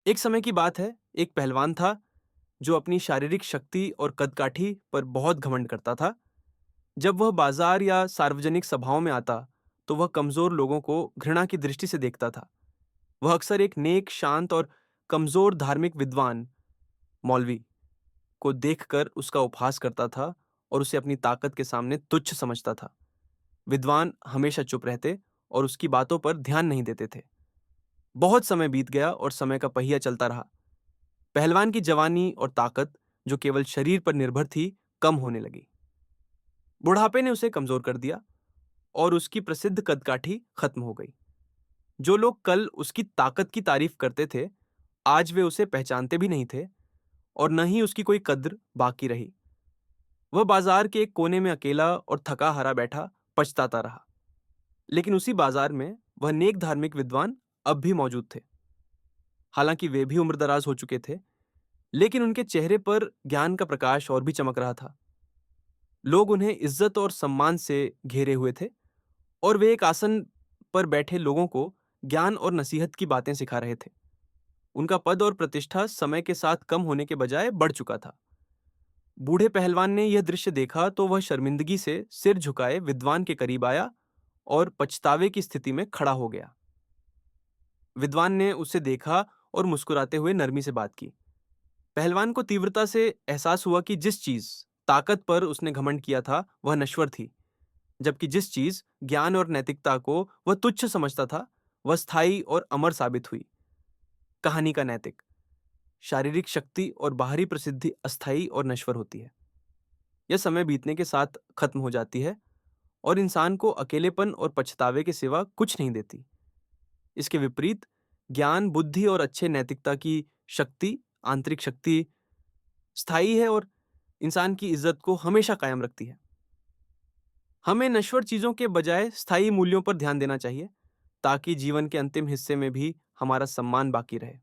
एक समय की बात है, एक पहलवान था जो अपनी शारीरिक शक्ति और कदकाठी पर बहुत घमंड करता था। जब वह बाजार या सार्वजनिक सभाओं में आता, तो वह कमजोर लोगों को घृणा की दृष्टि से देखता था। वह अक्सर एक नेक, शांत और कमजोर धार्मिक विद्वान, मौलवी, को देखकर उसका उपहास करता था और उसे अपनी ताकत के सामने तुच्छ समझता था। विद्वान हमेशा चुप रहते और उसकी बातों पर ध्यान नहीं देते थे। बहुत समय बीत गया और समय का पहिया चलता रहा। पहलवान की जवानी और ताकत, जो केवल शरीर पर निर्भर थी, कम होने लगी। बुढ़ापे ने उसे कमजोर कर दिया और उसकी प्रसिद्ध कदकाठी खत्म हो गई। जो लोग कल उसकी ताकत की तारीफ करते थे, आज वे उसे पहचानते भी नहीं थे और न ही उसकी कोई कद्र बाकी रही। वह बाजार के एक कोने में अकेला और थका हारा बैठा पछताता रहा। लेकिन उसी बाजार में वह नेक धार्मिक विद्वान अब भी मौजूद थे। हालांकि वे भी उम्रदराज हो चुके थे, लेकिन उनके चेहरे पर ज्ञान का प्रकाश और भी चमक रहा था। लोग उन्हें इज्जत और सम्मान से घेरे हुए थे और वे एक आसन पर बैठे लोगों को ज्ञान और नसीहत की बातें सिखा रहे थे। उनका पद और प्रतिष्ठा समय के साथ कम होने के बजाय बढ़ चुका था। बूढ़े पहलवान ने यह दृश्य देखा तो वह शर्मिंदगी से सिर झुकाए विद्वान के करीब आया और पछतावे की स्थिति में खड़ा हो गया। विद्वान ने उसे देखा और मुस्कुराते हुए नरमी से बात की। पहलवान को तीव्रता से एहसास हुआ कि जिस चीज, ताकत पर उसने घमंड किया था, वह नश्वर थी, जबकि जिस चीज, ज्ञान और नैतिकता को वह तुच्छ समझता था, वह स्थायी और अमर साबित हुई। कहानी का नैतिक: शारीरिक शक्ति और बाहरी प्रसिद्धि अस्थायी और नश्वर होती है। यह समय बीतने के साथ खत्म हो जाती है और इंसान को अकेलेपन और पछतावे के सिवा कुछ नहीं देती। इसके विपरीत, ज्ञान, बुद्धि और अच्छे नैतिकता की शक्ति, आंतरिक शक्ति, स्थायी है और इंसान की इज्जत को हमेशा कायम रखती है। हमें नश्वर चीजों के बजाय स्थायी मूल्यों पर ध्यान देना चाहिए, ताकि जीवन के अंतिम हिस्से में भी हमारा सम्मान बाकी रहे।